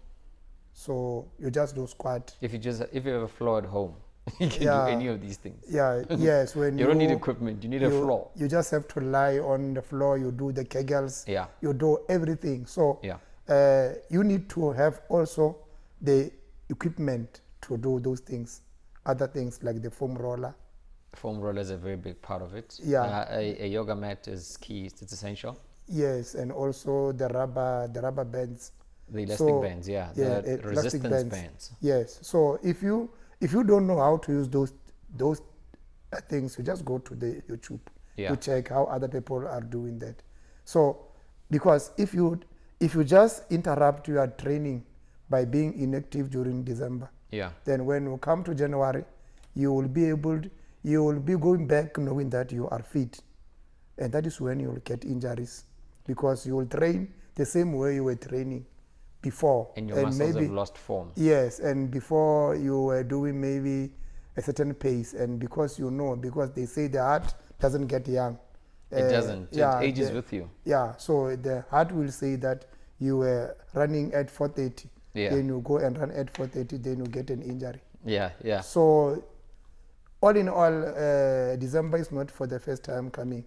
So you just do squat. If you have a floor at home, you can do any of these things. Yes. When you don't need equipment, you need a floor. You just have to lie on the floor, you do the Kegels, you do everything. So you need to have also the equipment to do those things. Other things like the foam roller. Foam roller is a very big part of it. A yoga mat is key, it's essential. Yes, and also the rubber bands. The elastic bands, the resistance bands. Yes. So if you don't know how to use those things, you just go to the YouTube to check how other people are doing that. So because if you just interrupt your training by being inactive during December, then when you come to January, you will be going back knowing that you are fit, and that is when you will get injuries because you will train the same way you were training before. And your muscles have lost form. Yes, and before you were doing maybe a certain pace, and because they say the doesn't get young. It doesn't. Yeah, it ages with you. Yeah, so the heart will say that you were running at 4:30. Yeah. Then you go and run at 4:30, then you get an injury. Yeah, yeah. So all in all, December is not for the first time coming.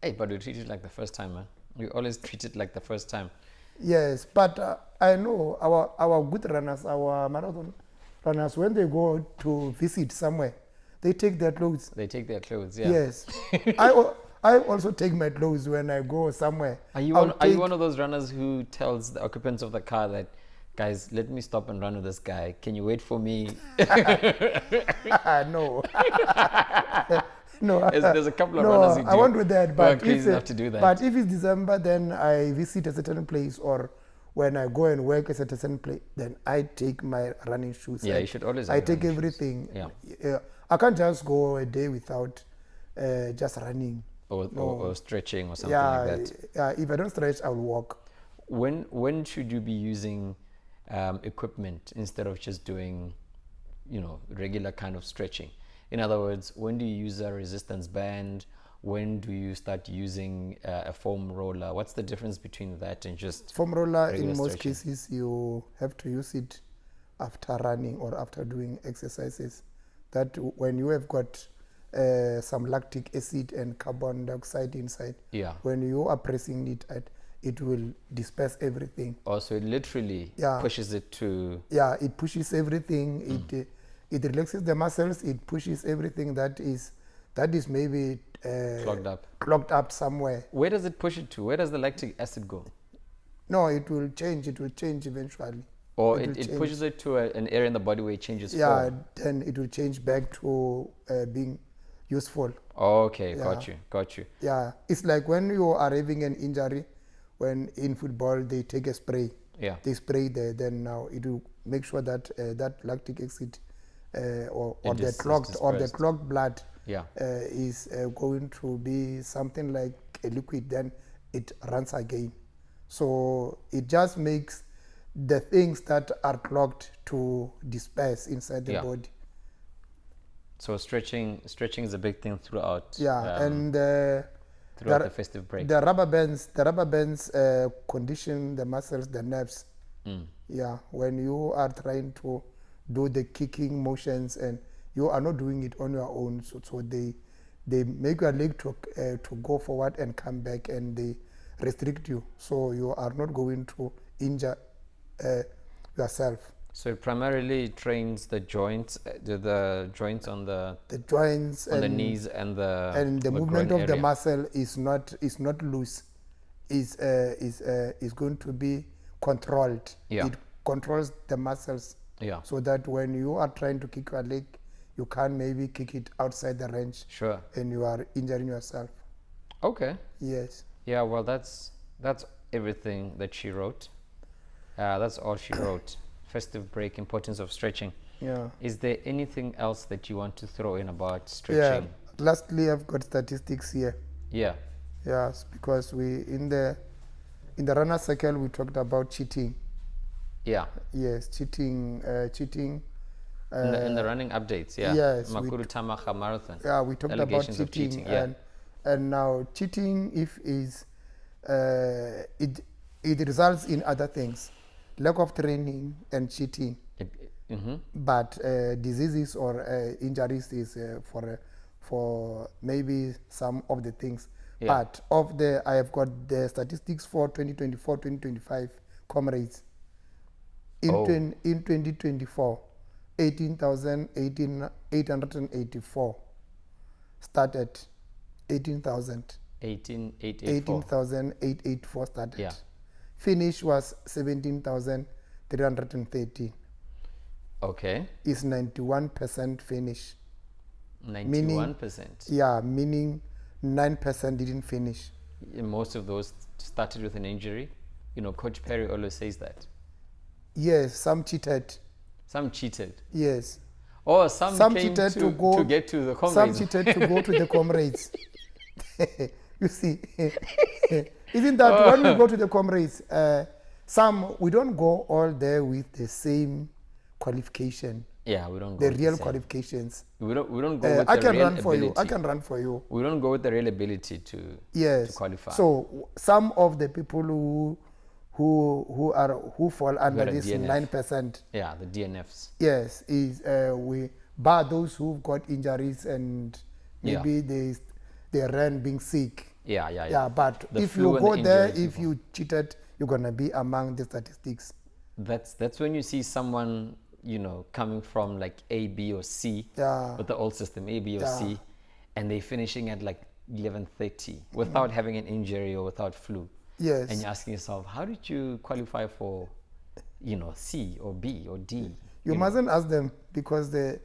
Hey, but we treat it like the first time, man. We always treat it like the first time. Yes, but I know our good runners, our marathon runners, when they go to visit somewhere, they take their clothes. They take their clothes, yeah. Yes. I also take my clothes when I go somewhere. Are you one of those runners who tells the occupants of the car that, guys, let me stop and run with this guy. Can you wait for me? No. No. There's a couple of runners who do. I won't do that. But crazy enough to do that. But if it's December, then I visit a certain place, or when I go and work at a certain place, then I take my running shoes. Yeah, you should always. I take everything. Yeah. I can't just go a day without just running. Or stretching or something like that. Yeah, if I don't stretch, I'll walk. When should you be using equipment instead of just doing, regular kind of stretching? In other words, when do you use a resistance band? When do you start using a foam roller? What's the difference between that and just foam roller? In most stretching? cases, you have to use it after running or after doing exercises. That when you have got some lactic acid and carbon dioxide inside, when you are pressing it, it will disperse everything. Oh, so it literally pushes it to... Yeah, it pushes everything. It relaxes the muscles. It pushes everything that is maybe clogged up somewhere. Where does it push it to? Where does the lactic acid go? No, it will change. It will change eventually. Or it pushes it to an area in the body where it changes form? Yeah, then it will change back to being useful. Oh, okay, got you. Yeah, it's like when you are having an injury, when in football they take a spray. Yeah. They spray there, then now it will make sure that that lactic acid or the clogged blood is going to be something like a liquid, then it runs again. So it just makes the things that are clogged to disperse inside the body. So stretching is a big thing throughout. Yeah, and throughout the festive break. The rubber bands condition the muscles, the nerves. Yeah, when you are trying to do the kicking motions and you are not doing it on your own, so they make your leg to go forward and come back, and they restrict you, so you are not going to injure yourself. So it primarily trains the joints, the joints on the joints on the knees and the movement of area. The muscle is not loose. Is going to be controlled. Yeah. It controls the muscles. Yeah. So that when you are trying to kick your leg, you can't maybe kick it outside the range. Sure. And you are injuring yourself. Okay. Yes. Yeah. Well, that's everything that she wrote. That's all she wrote. Festive break, importance of stretching. Yeah. Is there anything else that you want to throw in about stretching? Yeah. Lastly, I've got statistics here. Yeah. Yes, because we in the runner circle we talked about cheating. Yeah. Yes, cheating. In the running updates, yeah. Yes. Mohotjie Marathon. Yeah, we talked about cheating. Yeah. And now cheating, it results in other things. Lack of training and cheating. But diseases or injuries is for maybe some of the things. Yeah. But I have got the statistics for 2024-2025 Comrades. In 2024, 18,884 started. 18,884 started. Yeah. Finish was 17,313. Okay. It's 91% finish. 91%? Meaning 9% didn't finish. Most of those started with an injury. Coach Perry always says that. Yes, some cheated. Some cheated? Yes. Oh, some came cheated to get to the Comrades. Some cheated to go to the Comrades. You see, isn't that when we go to the Comrades, we don't go all there with the same qualification. Yeah, we don't go the with real the same. qualifications. We don't go with I the can real run for ability. you. I can run for you. We don't go with the real ability to qualify. So some of the people who fall under this DNF. 9%. Yeah, the DNFs. Yes, is we bar those who've got injuries and maybe they ran being sick. Yeah. But The if flu you and go the there, injured if people. you cheated, you're gonna be among the statistics. That's when you see someone, coming from like A, B, or C with the old system, A, B, or C, and they're finishing at like 11:30 without having an injury or without flu. Yes. And you're asking yourself, how did you qualify for, C or B or D? You mustn't ask them because they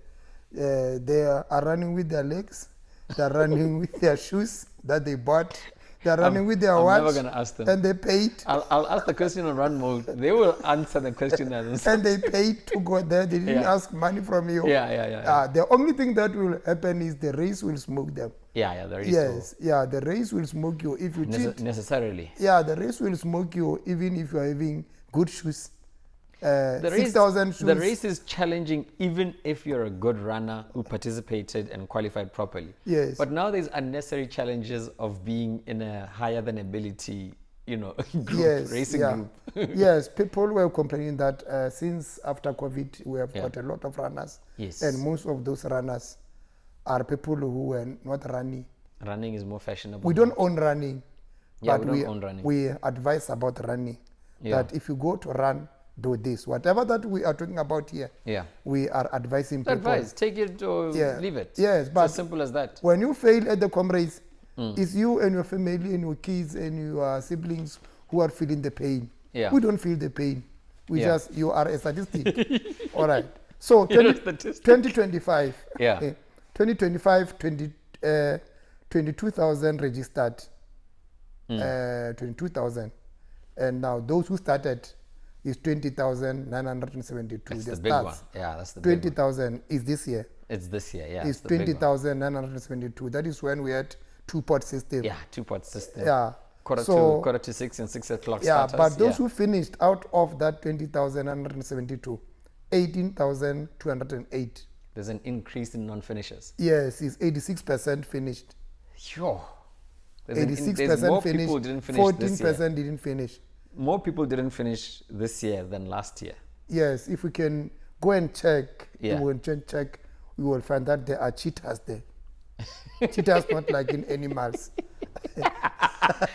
are running with their legs, they're running with their shoes that they bought, they're running with their watch. I'm never gonna ask them. And they paid. I'll ask the question on run mode. They will answer the question as and they paid to go there. They didn't ask money from you. Yeah. The only thing that will happen is the race will smoke them. Yeah, the race will. The race will smoke you if you cheat. Necessarily. Yeah, the race will smoke you even if you're having good shoes. 6,000 shoes. The race is challenging even if you're a good runner who participated and qualified properly. Yes. But now there's unnecessary challenges of being in a higher than ability, group, racing group. Yes, people were complaining that since after COVID, we have got a lot of runners. Yes. And most of those runners are people who were not running. Running is more fashionable. We don't own running. Yeah, but we don't own running. We advise about running. That if you go to run, do this. Whatever that we are talking about here, we are advising people. Advise, take it or leave it. Yes, but it's as simple as that. When you fail at the Comrades, it's you and your family and your kids and your siblings who are feeling the pain. Yeah. We don't feel the pain. You are a statistic. All right. So 2025. 2025, 22,000 registered. 22,000. And now those who started is 20,972. That's the big one. Yeah, that's the big one. 20,000 is this year. It's this year, yeah. It's 20,972. That is when we had two-pot system. Yeah, two-pot system. Yeah. Quarter to 6 and 6 o'clock starters. But those who finished out of that 20,972, 18,208. There's an increase in non-finishers. Yes, it's 86% finished. Sure. 86% finished. People didn't finish 14% didn't finish. More people didn't finish this year than last year. Yes, if we can go and check, we will find that there are cheaters there. Cheaters not like in animals.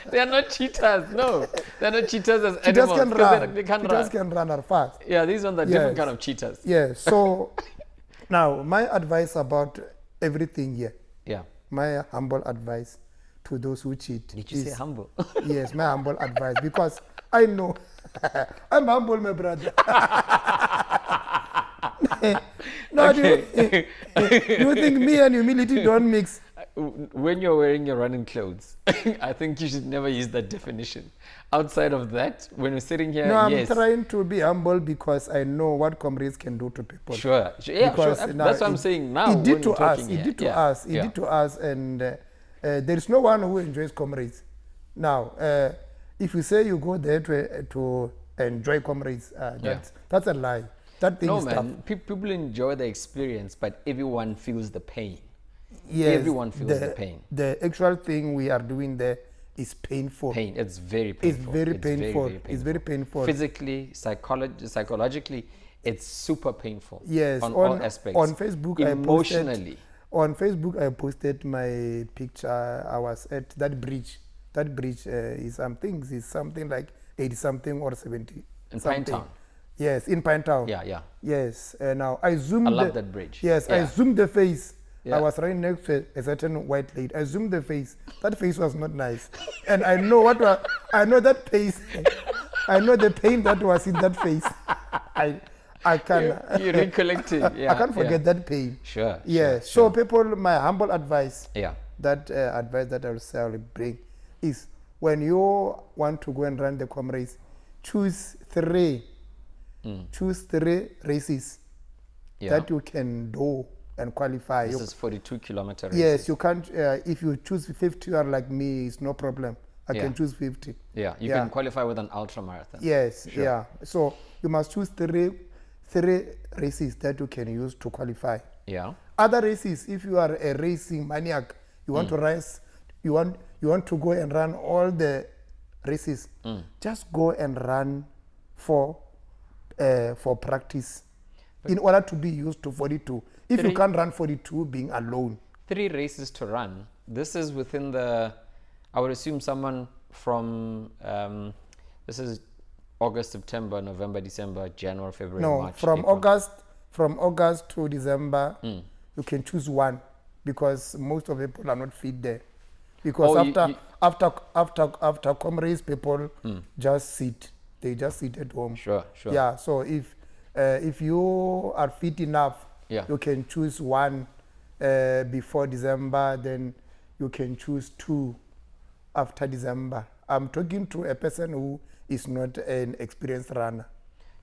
They are not cheaters, no. They're not cheaters as cheaters animals. Can run. They can't cheaters can run are fast. Yeah, these ones are different kind of cheaters. Yeah, so now my advice about everything here. Yeah. My humble advice to those who cheat. Did you say humble? Yes, my humble advice, because I know I'm humble, my brother. No, okay. do you think me and humility don't mix? When you're wearing your running clothes, I think you should never use that definition. Outside of that, when you're sitting here, I'm trying to be humble because I know what Comrades can do to people. Sure. Yeah, because sure. That's what I'm saying now. It did to us. It did to us. It did to us. And there is no one who enjoys Comrades. Now, if you say you go there to enjoy Comrades, that's a lie. That thing is tough. People enjoy the experience, but everyone feels the pain. Yes, everyone feels the pain. The actual thing we are doing there is painful. It's very painful. It's very painful. It's very painful. Physically, psychologically, it's super painful. Yes, on all aspects. On Facebook, emotionally. I posted my picture. I was at that bridge. That bridge is something like 80 something or 70. In Pine Town. Yes, in Pine Town. Yeah. Yes. Now I zoomed. I love that bridge. Yes, I zoomed the face. I was right next to a certain white lady. I zoomed the face. That face was not nice, and I know I know that face. I know the pain that was in that face. I can. You recollected. Yeah, I can't forget that pain. Sure. Yeah. So people, my humble advice. Yeah. That advice that I will bring is when you want to go and run the Comrades, choose three races that you can do and qualify. This is 42-kilometer races. Yes, you can't. If you choose 50, you are like me. It's no problem. I can choose 50. Yeah, you can qualify with an ultra marathon. Yes, So you must choose 3 races that you can use to qualify. Yeah. Other races, if you are a racing maniac, you want to race, you want to go and run all the races, just go and run for practice in order to be used to 42. If you can't run 42 being alone. 3 races to run. This is within the, I would assume someone from, this is August, September, November, December, January, February, March. From April. From August to December, you can choose one because most of the people are not fit there. Because after Comrades, people just sit. They just sit at home. Sure. Yeah. So if you are fit enough, you can choose one before December. Then you can choose 2 after December. I'm talking to a person who is not an experienced runner.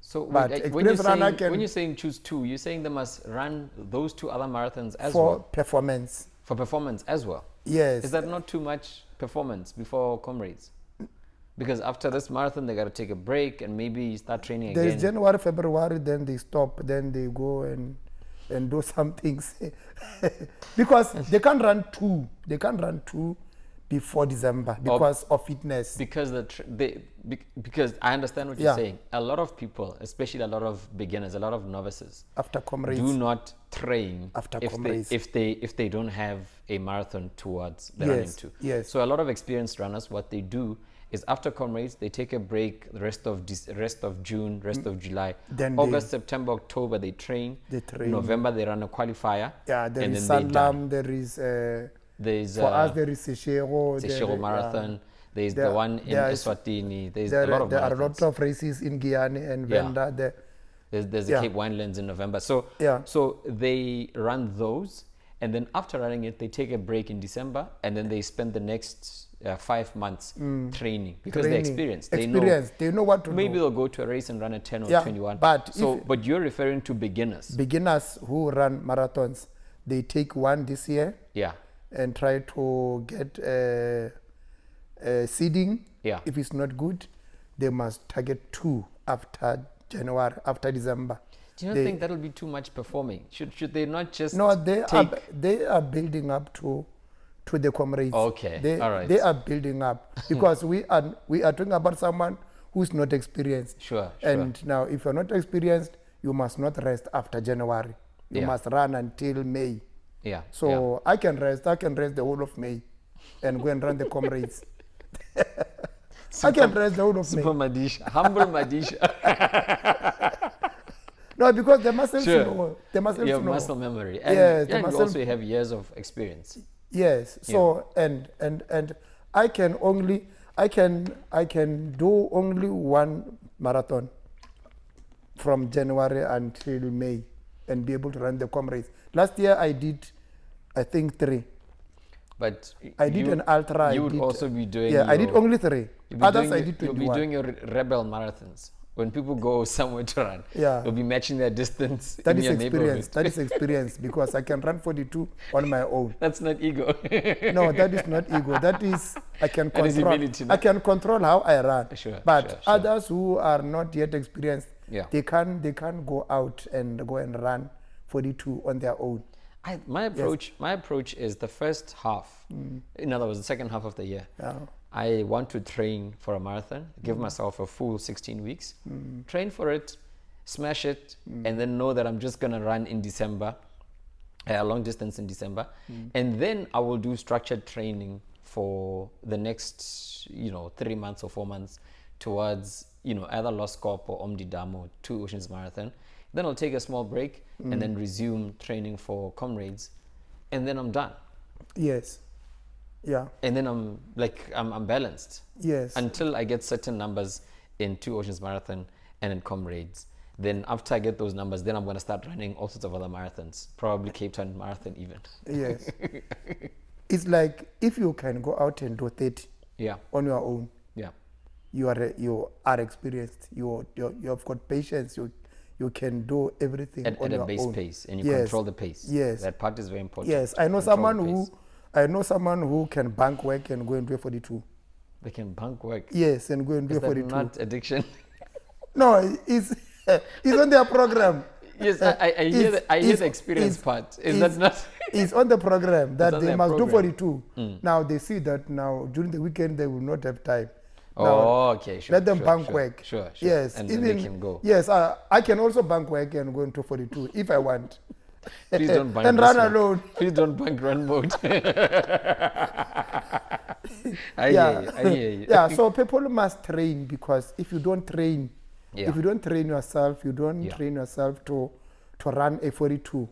So when you're saying choose 2, you're saying they must run those 2 other marathons as well? For performance. For performance as well? Yes. Is that not too much performance before Comrades? Because after this marathon, they got to take a break and maybe start training again. There's January, February, then they stop, then they go and do some things. Because they can't run 2. They can't run 2 before December because of fitness. Because because I understand what you're saying. A lot of people, especially a lot of beginners, a lot of novices, after Comrades, do not train after if they don't have a marathon towards the running to. Yes. So a lot of experienced runners, what they do is after Comrades, they take a break the rest of June, rest of July. Then August, September, October, they train. November, they run a qualifier. Yeah, there is Sanlam, there's for us there is Seshego Marathon. There's the one in Eswatini. There's a lot of there are a lot of races in Guyana and Venda. There's the Cape Winelands in November. So they run those, and then after running it, they take a break in December, and then they spend the next 5 months training because they're experienced. They know what to do. Maybe they'll go to a race and run a 10 or 21. But you're referring to beginners. Beginners who run marathons, they take one this year. Yeah. And try to get seeding. Yeah. If it's not good, they must target 2 after January, after December. Do you not think that'll be too much performing? Should they not just they are building up to the Comrades. Okay. All right. They are building up because we are talking about someone who's not experienced. Sure. And now if you're not experienced, you must not rest after January. You must run until May. Yeah. So I can rest the whole of May and go and run the Comrades. I can rest the whole of May. Super Madisha. Humble Madisha. No, because the muscles know. The muscles you have know. Muscle memory. And, you also have years of experience. Yes. So and I can do only 1 marathon from January until May and be able to run the Comrades. Last year I did, I think 3. But I did an ultra. You would also be doing. I did only 3. Others I did 21. You'll be doing your rebel marathons. When people go somewhere to run, you'll be matching their distance. That is experience. That is experience because I can run 42 on my own. That's not ego. No, that is not ego. That is I can control. Humility, no? I can control how I run. But sure. Others who are not yet experienced, they can't go out and go and run 42 on their own. My approach is the first half. In other words, the second half of the year. I want to train for a marathon, give myself a full 16 weeks, train for it, smash it, and then know that I'm just going to run in December, a long distance in December. And then I will do structured training for the next, 3 months or 4 months towards, either Lost Corp or Omdidam or 2 Oceans Marathon. Then I'll take a small break and then resume training for Comrades. And then I'm done. Yes. Yeah. And then I'm balanced. Yes. Until I get certain numbers in 2 Oceans Marathon and in Comrades. Then after I get those numbers, then I'm going to start running all sorts of other marathons. Probably Cape Town Marathon even. Yes. It's like if you can go out and do 30 on your own. Yeah. You are experienced. You have got patience. You can do everything at a base pace, and you control the pace. Yes. That part is very important. Yes. I know someone who can bank work and go and do 42. They can bank work. Yes, and go and do 42. Is that not addiction? No, it's It's on their program. Yes, I hear the experience part. Is that not? It's on the program that they must do program. 42. Now they see that now during the weekend they will not have time. Now, okay, sure. Let them bank work. Sure. Yes, and even they can go. Yes, I can also bank work and go into 42 if I want. Please don't bank and run alone. Please don't bank RUNMODE. I hear you. Yeah, so people must train, because if you don't train, if you don't train yourself, you don't train yourself to run a 42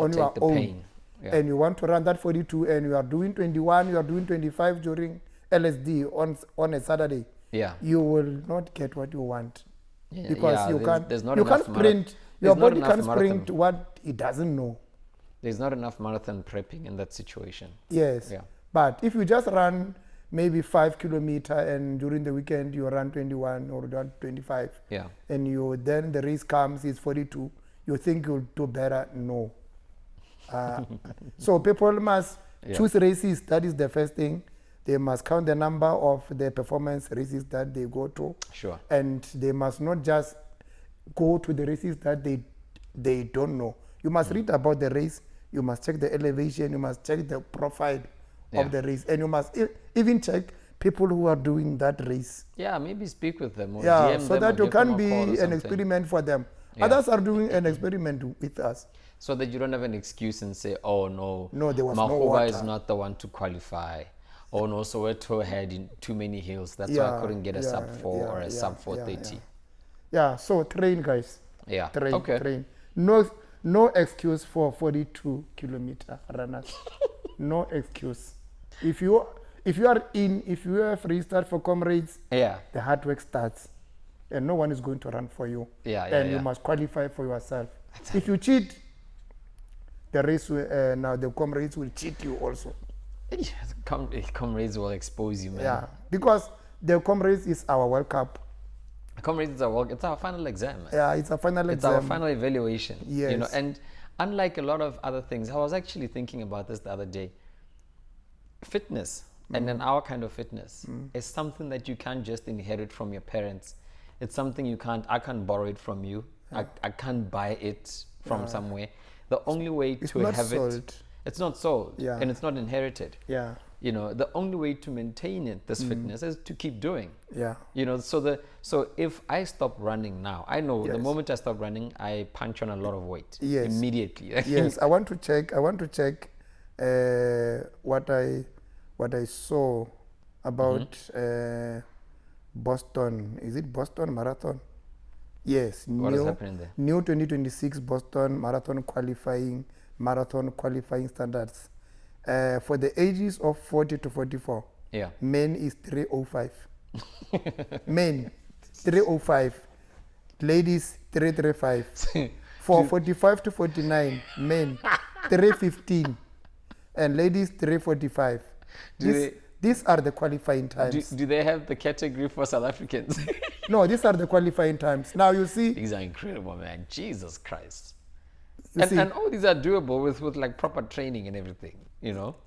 on your own. Pain. Yeah. And you want to run that 42 and you are doing 21, you are doing 25 during LSD on a Saturday. Yeah. You will not get what you want. Yeah, because you can't sprint. Your body can't sprint what it doesn't know. There's not enough marathon prepping in that situation. Yes. Yeah. But if you just run maybe 5 kilometers and during the weekend you run 21 or 25, and then the race comes, it's 42, you think you'll do better? No. So people must choose races. That is the first thing. They must count the number of the performance races that they go to. Sure. And they must not just go to the races that they don't know. You must read about the race. You must check the elevation. You must check the profile of the race. And you must even check people who are doing that race. Yeah, maybe speak with them. Or DM so them, that you can be an experiment for them. Yeah. Others are doing an experiment with us. So that you don't have an excuse and say, oh no, there was no water. is not the one to qualify. Oh no, Soweto had in too many hills. That's why I couldn't get a sub 4 or a sub 430. Yeah, so train, guys. Yeah. Train. No excuse for 42 kilometer runners. No excuse. If you have registered for Comrades, the hard work starts, and no one is going to run for you. You must qualify for yourself. If you cheat, the race now the Comrades will cheat you also. Comrades will expose you, man. Yeah, because the Comrades is our World Cup. Comrades is it's our final exam. Man. Yeah, it's a final exam. It's our final evaluation. Yes. And unlike a lot of other things, I was actually thinking about this the other day. Fitness, and then our kind of fitness, is something that you can't just inherit from your parents. It's something I can't borrow it from you. I can't buy it from somewhere. The only way to have it, it's not sold, and it's not inherited. Yeah. The only way to maintain this fitness is to keep doing. Yeah. So if I stop running now, I know the moment I stop running, I punch on a lot of weight immediately. Yes. I want to check what I saw about Boston. Is it Boston Marathon? Yes. What is happening there? New 2026 Boston Marathon qualifying standards. For the ages of 40 to 44, men is 305. Men, 305. Ladies, 335. For 45 to 49, men, 315. And ladies, 345. These are the qualifying times. Do they have the category for South Africans? No, these are the qualifying times. Now you see. These are incredible, man. Jesus Christ. And all these are doable with like proper training and everything,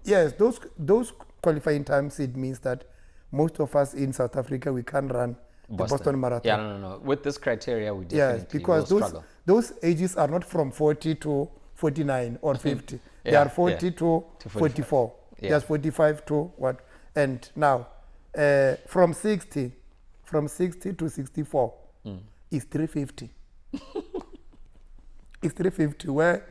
Yes, those qualifying times, it means that most of us in South Africa, we can't run the Boston Marathon. Yeah, no. With this criteria, we definitely because those ages are not from 40 to 49 or 50. They are 40 to 44. There's 45 to what? And now, from 60 to 64 is 350. It's 350 where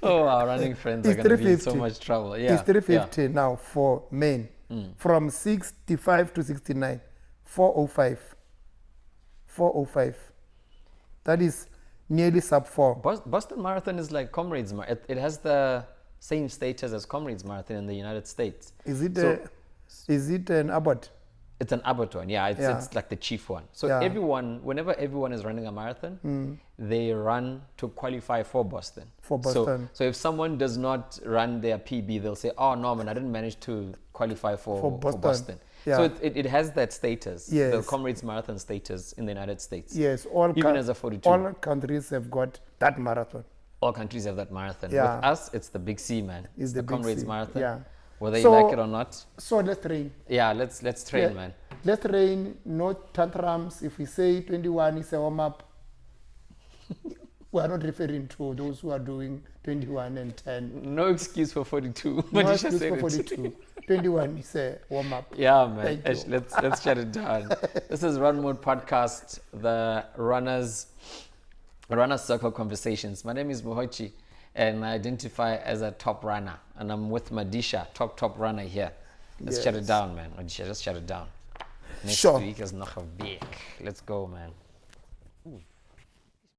our running friends are going to be in so much trouble. Yeah. It's 350 now for men. From 65 to 69, 405. 405. That is nearly sub 4. Boston Marathon is like Comrades Marathon. It has the same status as Comrades Marathon in the United States. Is it an Abbott? It's an Abbott one, it's like the chief one. So whenever everyone is running a marathon, they run to qualify for Boston. So if someone does not run their PB, they'll say, oh, no, man, I didn't manage to qualify for Boston. Yeah. So it has that status, the Comrades Marathon status in the United States. Yes, even as a 42. All countries have got that marathon. All countries have that marathon. Yeah. With us, it's the Big C, man. It's the Comrades Marathon. Yeah. Whether you like it or not. So let's train. Yeah, let's train, man. Let's train, no tantrums. If we say 21 is a warm-up, We are not referring to those who are doing 21 and 10. No excuse for 42. No Madisha excuse said for it. 42. 21 is a warm up. Yeah, man. Thank you. Let's shut it down. This is Run Mode Podcast, the runners circle conversations. My name is Mohotjie, and I identify as a top runner, and I'm with Madisha, top runner here. Let's shut it down, man. Madisha, just shut it down. Next week is nog 'n week. Let's go, man. Ooh.